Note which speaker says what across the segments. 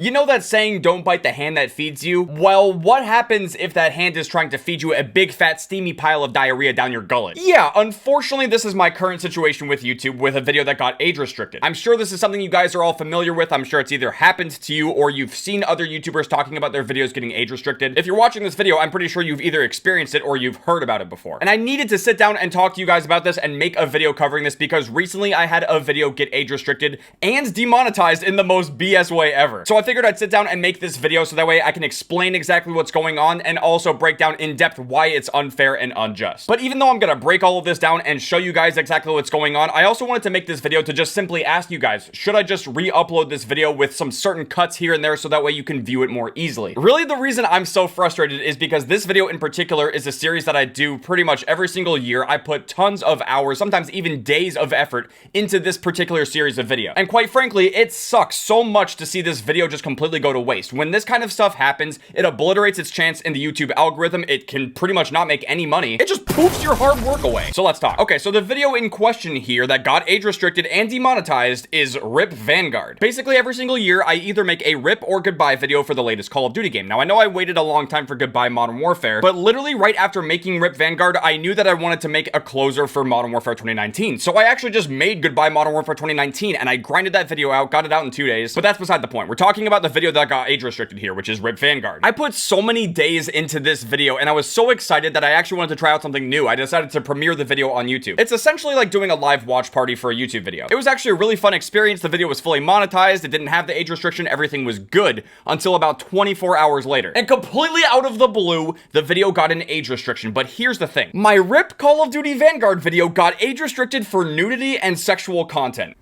Speaker 1: You know that saying, don't bite the hand that feeds you? Well, what happens if that hand is trying to feed you a big fat steamy pile of diarrhea down your gullet? Yeah, unfortunately this is my current situation with YouTube with a video that got age restricted. I'm sure this is something you guys are all familiar with. I'm sure it's either happened to you or you've seen other YouTubers talking about their videos getting age restricted. If you're watching this video, I'm pretty sure you've either experienced it or you've heard about it before. And I needed to sit down and talk to you guys about this and make a video covering this because recently I had a video get age restricted and demonetized in the most BS way ever. So I figured I'd sit down and make this video so that way I can explain exactly what's going on and also break down in depth why it's unfair and unjust. But even though I'm gonna break all of this down and show you guys exactly what's going on, I also wanted to make this video to just simply ask you guys, should I just re-upload this video with some certain cuts here and there so that way you can view it more easily? Really, the reason I'm so frustrated is because this video in particular is a series that I do pretty much every single year. I put tons of hours, sometimes even days of effort into this particular series of video. And quite frankly, it sucks so much to see this video just completely go to waste. When this kind of stuff happens, it obliterates its chance in the YouTube algorithm. It can pretty much not make any money. It just poofs your hard work away. So let's talk. Okay, so the video in question here that got age restricted and demonetized is RIP Vanguard. Basically, every single year, I either make a RIP or goodbye video for the latest Call of Duty game. Now, I know I waited a long time for Goodbye Modern Warfare, but literally right after making RIP Vanguard, I knew that I wanted to make a closer for Modern Warfare 2019. So I actually just made Goodbye Modern Warfare 2019, and I grinded that video out, got it out in 2 days, but that's beside the point. We're talking about the video that got age restricted here, which is RIP Vanguard. I put so many days into this video, and I was so excited that I actually wanted to try out something new. I decided to premiere the video on YouTube. It's essentially like doing a live watch party for a YouTube video. It was actually a really fun experience. The video was fully monetized. It didn't have the age restriction. Everything was good until about 24 hours later. And completely out of the blue, the video got an age restriction. But here's the thing. My RIP Call of Duty Vanguard video got age restricted for nudity and sexual content.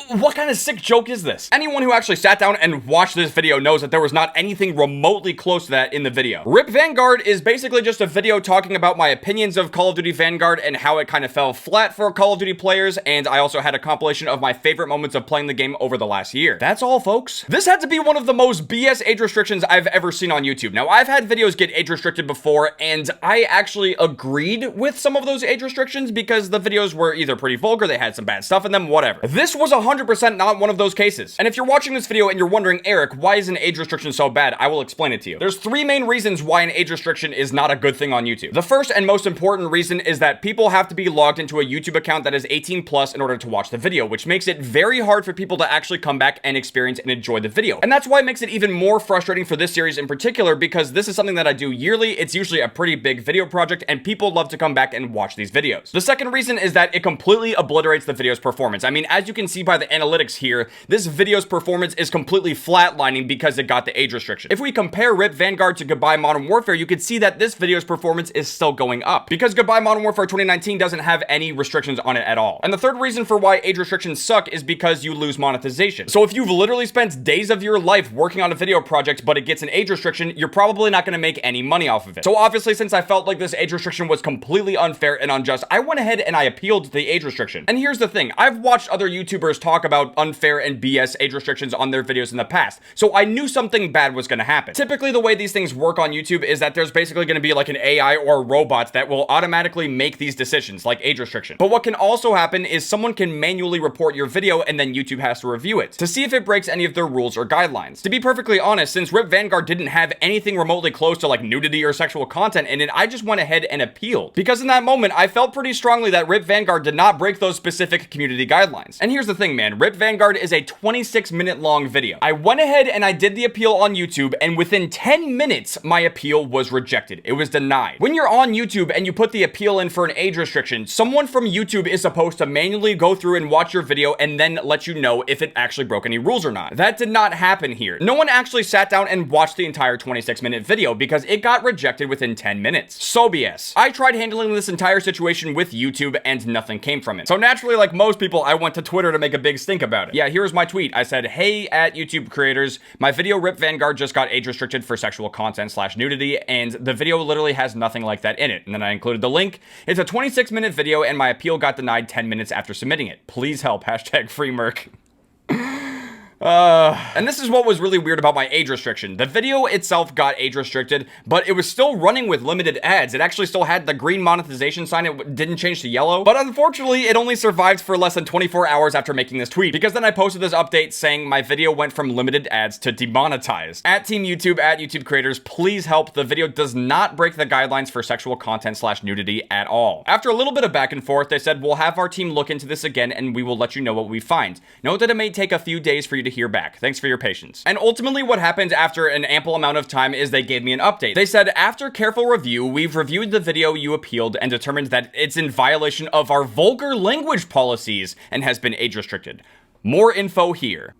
Speaker 1: What kind of sick joke is this? Anyone who actually sat down and watched this video knows that there was not anything remotely close to that in the video. RIP Vanguard is basically just a video talking about my opinions of Call of Duty Vanguard and how it kind of fell flat for Call of Duty players, and I also had a compilation of my favorite moments of playing the game over the last year. That's all, folks. This had to be one of the most BS age restrictions I've ever seen on YouTube. Now, I've had videos get age restricted before, and I actually agreed with some of those age restrictions because the videos were either pretty vulgar, they had some bad stuff in them, whatever. This was 100% not one of those cases. And if you're watching this video and you're wondering, Eric, why is an age restriction so bad? I will explain it to you. There's 3 main reasons why an age restriction is not a good thing on YouTube. The first and most important reason is that people have to be logged into a YouTube account that is 18 plus in order to watch the video, which makes it very hard for people to actually come back and experience and enjoy the video. And that's why it makes it even more frustrating for this series in particular, because this is something that I do yearly. It's usually a pretty big video project and people love to come back and watch these videos. The second reason is that it completely obliterates the video's performance. I mean, as you can see by the analytics here, this video's performance is completely flatlining because it got the age restriction. If we compare RIP Vanguard to Goodbye Modern Warfare, you can see that this video's performance is still going up because Goodbye Modern Warfare 2019 doesn't have any restrictions on it at all. And the third reason for why age restrictions suck is because you lose monetization. So if you've literally spent days of your life working on a video project, but it gets an age restriction, you're probably not going to make any money off of it. So obviously, since I felt like this age restriction was completely unfair and unjust, I went ahead and I appealed the age restriction. And here's the thing. I've watched other YouTubers talk about unfair and BS age restrictions on their videos in the past, so I knew something bad was going to happen. Typically, the way these things work on YouTube is that there's basically going to be like an AI or a robot that will automatically make these decisions, like age restriction. But what can also happen is someone can manually report your video and then YouTube has to review it to see if it breaks any of their rules or guidelines. To be perfectly honest, since RIP Vanguard didn't have anything remotely close to like nudity or sexual content in it, I just went ahead and appealed. Because in that moment, I felt pretty strongly that RIP Vanguard did not break those specific community guidelines. And here's the thing, man. RIP Vanguard is a 26-minute long video. I went ahead and I did the appeal on YouTube, and within 10 minutes, my appeal was rejected. It was denied. When you're on YouTube and you put the appeal in for an age restriction, someone from YouTube is supposed to manually go through and watch your video and then let you know if it actually broke any rules or not. That did not happen here. No one actually sat down and watched the entire 26-minute video because it got rejected within 10 minutes. So BS. I tried handling this entire situation with YouTube and nothing came from it. So naturally, like most people, I went to Twitter to make a big stink about it. Yeah, here's my tweet. I said, hey, at YouTube creators, my video RIP Vanguard just got age restricted for sexual content / nudity, and the video literally has nothing like that in it. And then I included the link. It's a 26-minute video, and my appeal got denied 10 minutes after submitting it. Please help. #FreeMerc. And this is what was really weird about my age restriction. The video itself got age restricted, but it was still running with limited ads. It actually still had the green monetization sign. It didn't change to yellow. But unfortunately, it only survived for less than 24 hours after making this tweet, because then I posted this update saying my video went from limited ads to demonetized. At Team YouTube, at YouTube creators, please help. The video does not break the guidelines for sexual content / nudity at all. After a little bit of back and forth, they said, we'll have our team look into this again and we will let you know what we find. Note that it may take a few days for you to hear back. Thanks for your patience. And ultimately what happened after an ample amount of time is they gave me an update. They said, after careful review, we've reviewed the video you appealed and determined that it's in violation of our vulgar language policies and has been age restricted. More info here.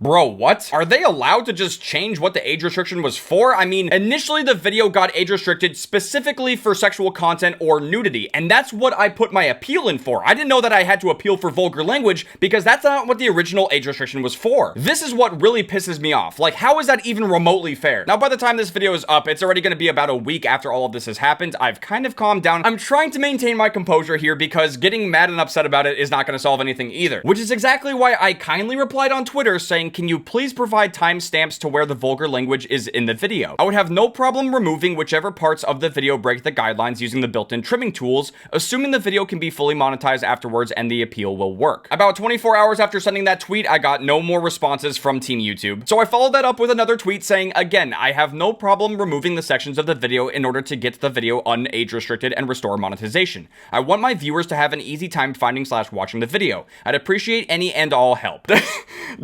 Speaker 1: Bro, what? Are they allowed to just change what the age restriction was for? I mean, initially the video got age restricted specifically for sexual content or nudity, and that's what I put my appeal in for. I didn't know that I had to appeal for vulgar language because that's not what the original age restriction was for. This is what really pisses me off. Like, how is that even remotely fair? Now, by the time this video is up, it's already going to be about a week after all of this has happened. I've kind of calmed down. I'm trying to maintain my composure here because getting mad and upset about it is not going to solve anything either, which is exactly why I kindly replied on Twitter saying, can you please provide timestamps to where the vulgar language is in the video? I would have no problem removing whichever parts of the video break the guidelines using the built-in trimming tools, assuming the video can be fully monetized afterwards and the appeal will work. About 24 hours after sending that tweet, I got no more responses from Team YouTube. So I followed that up with another tweet saying, again, I have no problem removing the sections of the video in order to get the video un-age restricted and restore monetization. I want my viewers to have an easy time finding / watching the video. I'd appreciate any and all help.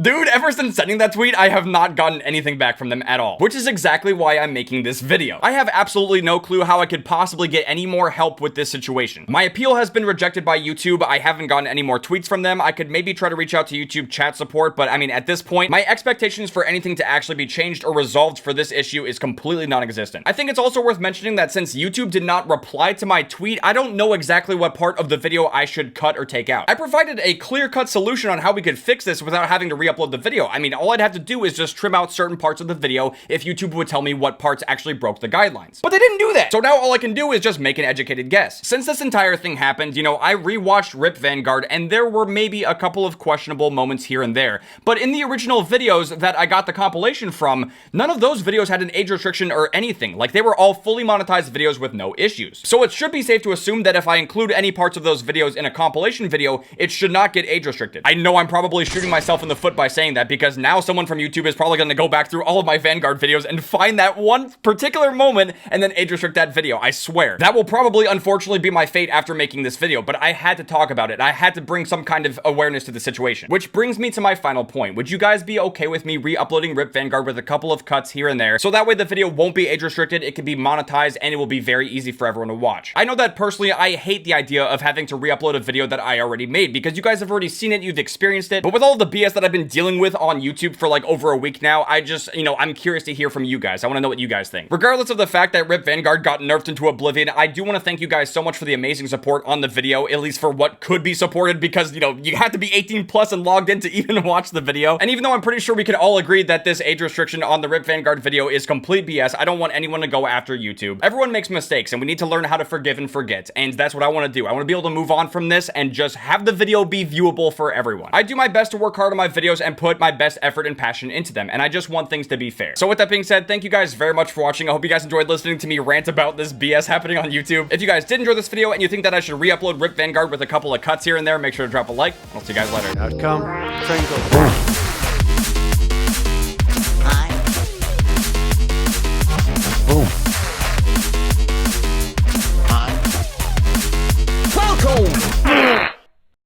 Speaker 1: Dude, ever since sending that tweet, I have not gotten anything back from them at all, which is exactly why I'm making this video. I have absolutely no clue how I could possibly get any more help with this situation. My appeal has been rejected by YouTube. I haven't gotten any more tweets from them. I could maybe try to reach out to YouTube chat support, but I mean, at this point, my expectations for anything to actually be changed or resolved for this issue is completely non-existent. I think it's also worth mentioning that since YouTube did not reply to my tweet, I don't know exactly what part of the video I should cut or take out. I provided a clear-cut solution on how we could fix this without having to re-upload the video. I mean, all I'd have to do is just trim out certain parts of the video if YouTube would tell me what parts actually broke the guidelines. But they didn't do that. So now all I can do is just make an educated guess. Since this entire thing happened, you know, I rewatched RIP Vanguard and there were maybe a couple of questionable moments here and there. But in the original videos that I got the compilation from, none of those videos had an age restriction or anything. Like, they were all fully monetized videos with no issues. So it should be safe to assume that if I include any parts of those videos in a compilation video, it should not get age restricted. I know I'm probably shooting myself in the foot by saying that because now someone from YouTube is probably going to go back through all of my Vanguard videos and find that one particular moment and then age restrict that video. I swear. That will probably unfortunately be my fate after making this video, but I had to talk about it. I had to bring some kind of awareness to the situation. Which brings me to my final point. Would you guys be okay with me re-uploading RIP Vanguard with a couple of cuts here and there, so that way the video won't be age restricted, it can be monetized, and it will be very easy for everyone to watch? I know that personally I hate the idea of having to re-upload a video that I already made because you guys have already seen it, you've experienced it, but with all the BS that I've been dealing with on YouTube for like over a week now, I just, you know, I'm curious to hear from you guys. I want to know what you guys think. Regardless of the fact that RIP Vanguard got nerfed into oblivion, I do want to thank you guys so much for the amazing support on the video, at least for what could be supported, because, you know, you have to be 18 plus and logged in to even watch the video. And even though I'm pretty sure we can all agree that this age restriction on the RIP Vanguard video is complete BS, I don't want anyone to go after YouTube. Everyone makes mistakes and we need to learn how to forgive and forget. And that's what I want to do. I want to be able to move on from this and just have the video be viewable for everyone. I do my best to work hard on my videos and put my best effort and passion into them, and I just want things to be fair. So with that being said, thank you guys very much for watching. I hope you guys enjoyed listening to me rant about this BS happening on YouTube. If you guys did enjoy this video and you think that I should re-upload RIP Vanguard with a couple of cuts here and there, make sure to drop a like. I'll see you guys later.
Speaker 2: Outcome, triangle.